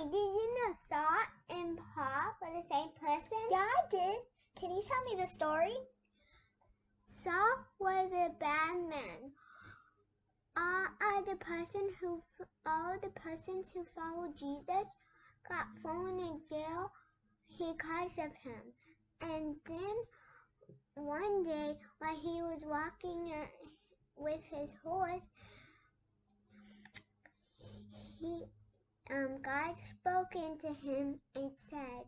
Hey, did you know Saul and Paul were the same person? Yeah, I did. Can you tell me the story? Saul was a bad man. All the persons who followed Jesus got thrown in jail because of him. And then one day, while he was walking with his horse, God spoke into him and said,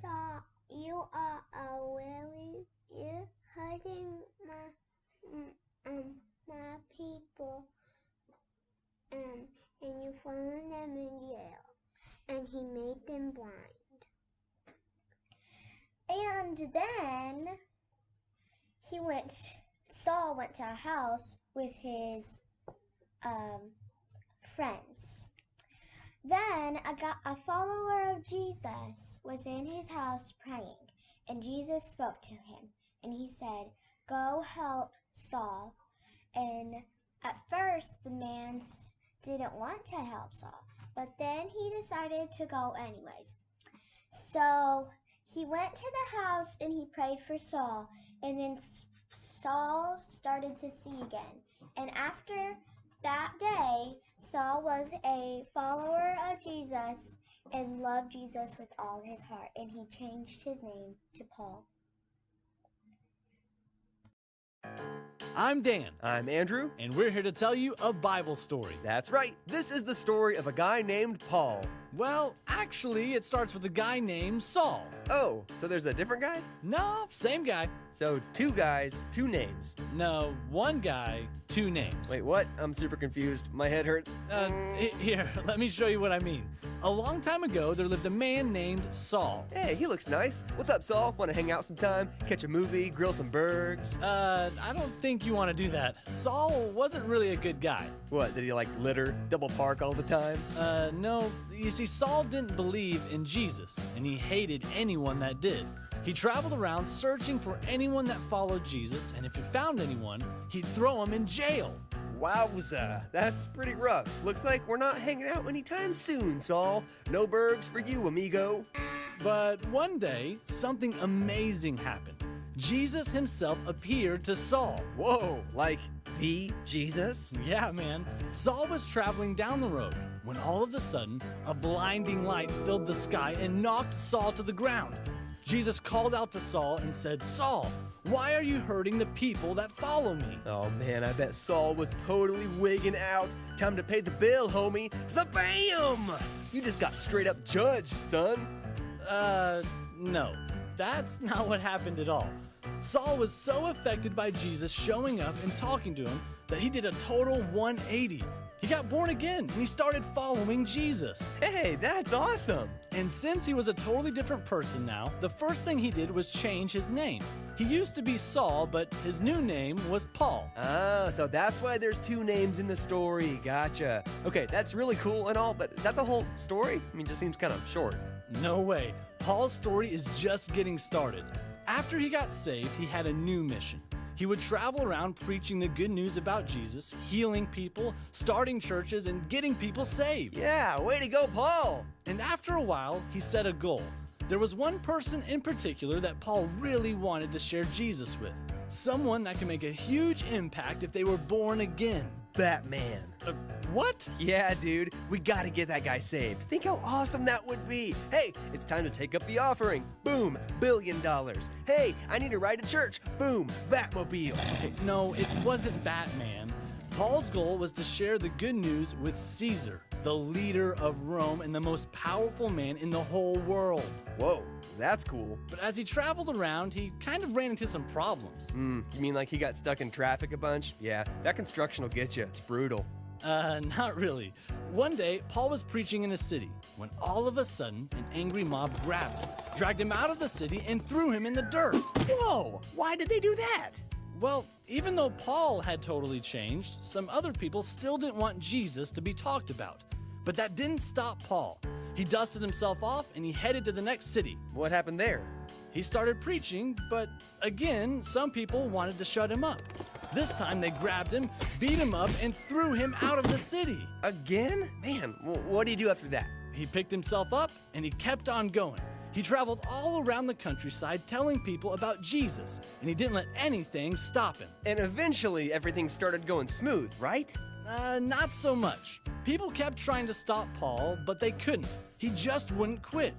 Saul, you are you're hurting my people, and you're throwing them in jail. And he made them blind. And then Saul went to a house with his friends. Then a follower of Jesus was in his house praying, and Jesus spoke to him, and he said, "Go help Saul." And at first, the man didn't want to help Saul, but then he decided to go anyways. So he went to the house and he prayed for Saul, and then Saul started to see again. And after that day, Saul was a follower of Jesus and loved Jesus with all his heart, and he changed his name to Paul. I'm Dan. I'm Andrew. And we're here to tell you a Bible story. That's right. This is the story of a guy named Paul. Well, actually, it starts with a guy named Saul. Oh, so there's a different guy? No, same guy. So 2 guys, 2 names. No, 1 guy, 2 names. Wait, what? I'm super confused. My head hurts. Here, let me show you what I mean. A long time ago, there lived a man named Saul. Hey, he looks nice. What's up, Saul? Want to hang out sometime? Catch a movie? Grill some burgers? I don't think you want to do that. Saul wasn't really a good guy. What, did he like litter, double park all the time? No. You see, Saul didn't believe in Jesus, and he hated anyone that did. He traveled around searching for anyone that followed Jesus, and if he found anyone, he'd throw them in jail. Wowza, that's pretty rough. Looks like we're not hanging out anytime soon, Saul. No burgers for you, amigo. But one day, something amazing happened. Jesus himself appeared to Saul. Whoa, like the Jesus? Yeah, man. Saul was traveling down the road when all of a sudden, a blinding light filled the sky and knocked Saul to the ground. Jesus called out to Saul and said, "Saul, why are you hurting the people that follow me?" Oh man, I bet Saul was totally wigging out. Time to pay the bill, homie. Zabam! You just got straight up judged, son. No. That's not what happened at all. Saul was so affected by Jesus showing up and talking to him that he did a total 180. He got born again and he started following Jesus. Hey, that's awesome. And since he was a totally different person now, the first thing he did was change his name. He used to be Saul, but his new name was Paul. Ah, so that's why there's 2 names in the story. Gotcha. Okay, that's really cool and all, but is that the whole story? I mean, it just seems kind of short. No way. Paul's story is just getting started. After he got saved, he had a new mission. He would travel around preaching the good news about Jesus, healing people, starting churches, and getting people saved. Yeah, way to go, Paul. And after a while, he set a goal. There was one person in particular that Paul really wanted to share Jesus with. Someone that can make a huge impact if they were born again. Batman. What? Yeah, dude, we gotta get that guy saved. Think how awesome that would be. Hey, it's time to take up the offering. Boom, $1 billion. Hey, I need to ride to church. Boom, Batmobile. Okay, no, it wasn't Batman. Paul's goal was to share the good news with Caesar, the leader of Rome and the most powerful man in the whole world. Whoa, that's cool. But as he traveled around, he kind of ran into some problems. You mean like he got stuck in traffic a bunch? Yeah, that construction will get you. It's brutal. Not really. One day, Paul was preaching in a city when all of a sudden, an angry mob grabbed him, dragged him out of the city, and threw him in the dirt. Whoa, why did they do that? Well, even though Paul had totally changed, some other people still didn't want Jesus to be talked about. But that didn't stop Paul. He dusted himself off and he headed to the next city. What happened there? He started preaching, but again, some people wanted to shut him up. This time they grabbed him, beat him up, and threw him out of the city. Again? Man, what do you do after that? He picked himself up and he kept on going. He traveled all around the countryside telling people about Jesus, and he didn't let anything stop him. And eventually everything started going smooth, right? Not so much. People kept trying to stop Paul, but they couldn't. He just wouldn't quit.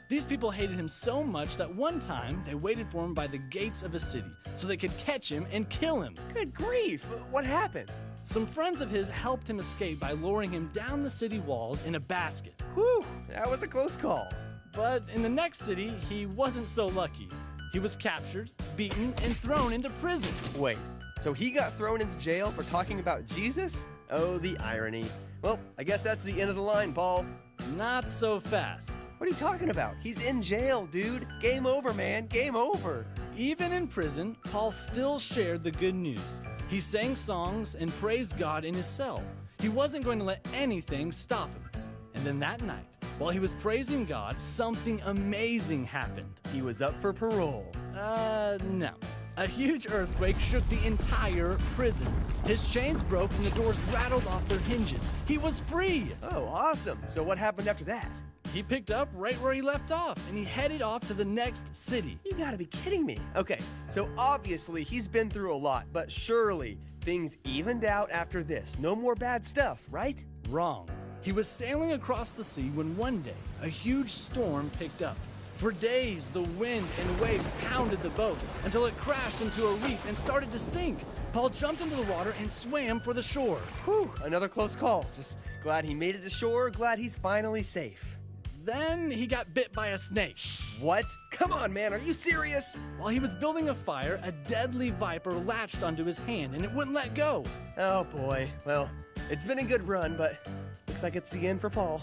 These people hated him so much that one time they waited for him by the gates of a city so they could catch him and kill him. Good grief, what happened? Some friends of his helped him escape by lowering him down the city walls in a basket. Whew, that was a close call. But in the next city, he wasn't so lucky. He was captured, beaten, and thrown into prison. Wait, so he got thrown into jail for talking about Jesus? Oh, the irony. Well, I guess that's the end of the line, Paul. Not so fast. What are you talking about? He's in jail, dude. Game over, man. Game over. Even in prison, Paul still shared the good news. He sang songs and praised God in his cell. He wasn't going to let anything stop him. And then that night, while he was praising God, something amazing happened. He was up for parole. No. A huge earthquake shook the entire prison. His chains broke and the doors rattled off their hinges. He was free! Oh, awesome. So what happened after that? He picked up right where he left off, and he headed off to the next city. You gotta be kidding me. Okay, so obviously he's been through a lot, but surely things evened out after this. No more bad stuff, right? Wrong. He was sailing across the sea when one day, a huge storm picked up. For days, the wind and waves pounded the boat until it crashed into a reef and started to sink. Paul jumped into the water and swam for the shore. Whew, another close call. Just glad he made it to shore, glad he's finally safe. Then he got bit by a snake. What? Come on, man, are you serious? While he was building a fire, a deadly viper latched onto his hand and it wouldn't let go. Oh boy, well, it's been a good run, but looks like it's the end for Paul.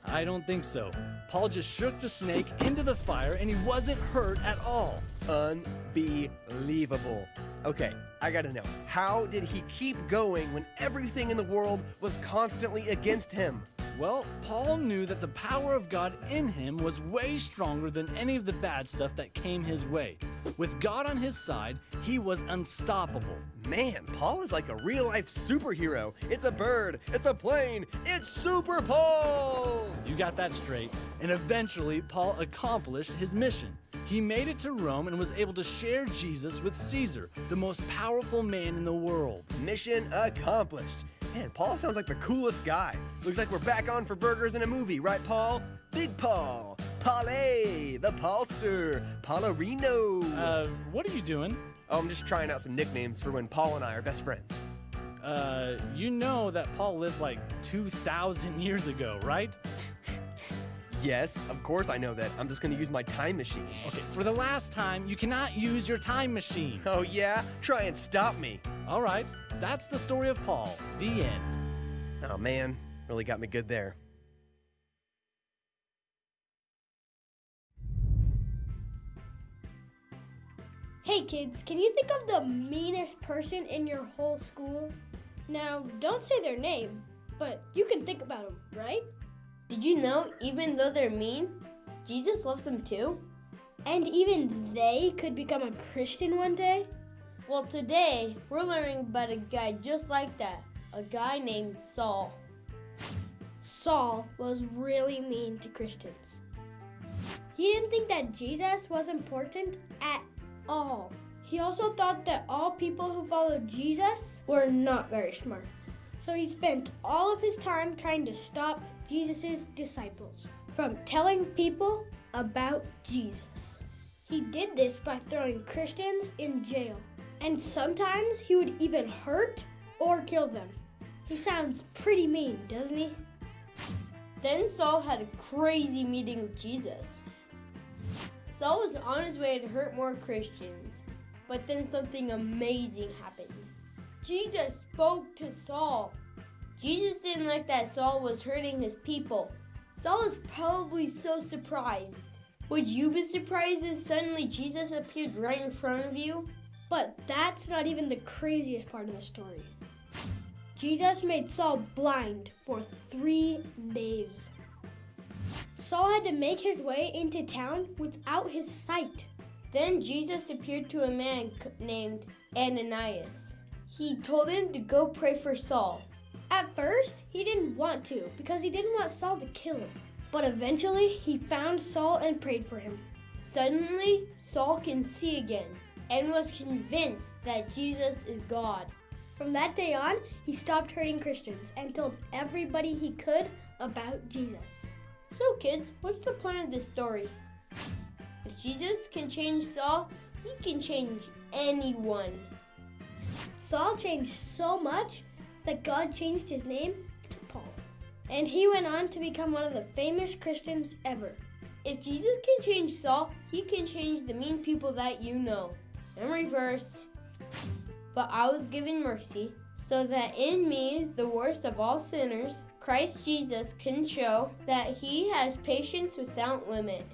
I don't think so. Paul just shook the snake into the fire and he wasn't hurt at all. Unbelievable. Okay, I gotta know, how did he keep going when everything in the world was constantly against him? Well, Paul knew that the power of God in him was way stronger than any of the bad stuff that came his way. With God on his side, he was unstoppable. Man, Paul is like a real-life superhero. It's a bird, it's a plane, it's Super Paul! You got that straight. And eventually, Paul accomplished his mission. He made it to Rome and was able to share Jesus with Caesar, the most powerful man in the world. Mission accomplished. Man, Paul sounds like the coolest guy. Looks like we're back on for burgers in a movie, right, Paul? Big Paul, Paulé, the Paulster, Paularino. What are you doing? Oh, I'm just trying out some nicknames for when Paul and I are best friends. You know that Paul lived like 2,000 years ago, right? Yes, of course I know that. I'm just gonna use my time machine. Okay, for the last time, you cannot use your time machine. Oh yeah? Try and stop me. All right, that's the story of Paul. The end. Oh man, really got me good there. Hey kids, can you think of the meanest person in your whole school? Now, don't say their name, but you can think about them, right? Did you know, even though they're mean, Jesus loves them too? And even they could become a Christian one day? Well, today, we're learning about a guy just like that, a guy named Saul. Saul was really mean to Christians. He didn't think that Jesus was important at all. He also thought that all people who followed Jesus were not very smart. So he spent all of his time trying to stop Jesus' disciples from telling people about Jesus. He did this by throwing Christians in jail, and sometimes he would even hurt or kill them. He sounds pretty mean, doesn't he? Then Saul had a crazy meeting with Jesus. Saul was on his way to hurt more Christians, but then something amazing happened. Jesus spoke to Saul. Jesus didn't like that Saul was hurting his people. Saul was probably so surprised. Would you be surprised if suddenly Jesus appeared right in front of you? But that's not even the craziest part of the story. Jesus made Saul blind for 3 days. Saul had to make his way into town without his sight. Then Jesus appeared to a man named Ananias. He told him to go pray for Saul. At first, he didn't want to because he didn't want Saul to kill him. But eventually, he found Saul and prayed for him. Suddenly, Saul can see again and was convinced that Jesus is God. From that day on, he stopped hurting Christians and told everybody he could about Jesus. So kids, what's the point of this story? If Jesus can change Saul, he can change anyone. Saul changed so much that God changed his name to Paul. And he went on to become one of the famous Christians ever. If Jesus can change Saul, he can change the mean people that you know. And reverse. But I was given mercy, so that in me, the worst of all sinners, Christ Jesus can show that he has patience without limit.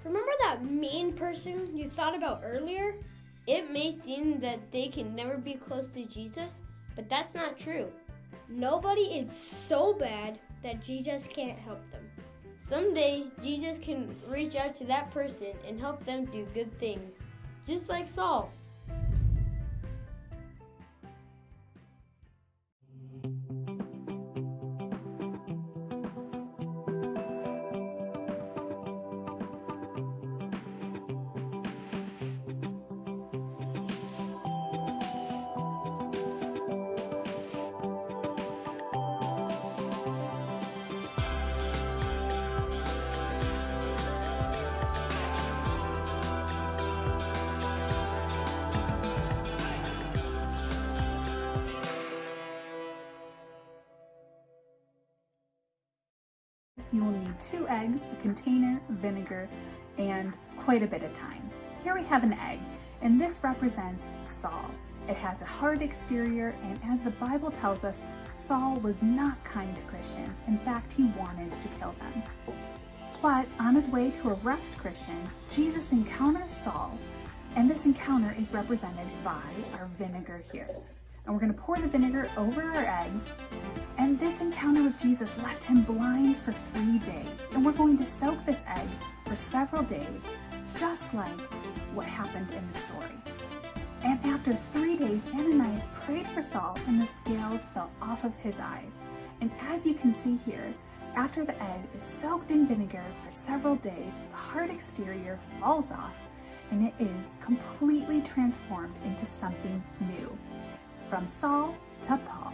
Remember that mean person you thought about earlier? It may seem that they can never be close to Jesus, but that's not true. Nobody is so bad that Jesus can't help them. Someday, Jesus can reach out to that person and help them do good things, just like Saul. You will need 2 eggs, a container, vinegar, and quite a bit of time. Here we have an egg, and this represents Saul. It has a hard exterior, and as the Bible tells us, Saul was not kind to Christians. In fact, he wanted to kill them. But on his way to arrest Christians, Jesus encounters Saul, and this encounter is represented by our vinegar here. And we're going to pour the vinegar over our egg. And this encounter with Jesus left him blind for 3 days. And we're going to soak this egg for several days, just like what happened in the story. And after 3 days, Ananias prayed for Saul, and the scales fell off of his eyes. And as you can see here, after the egg is soaked in vinegar for several days, the hard exterior falls off, and it is completely transformed into something new. From Saul to Paul.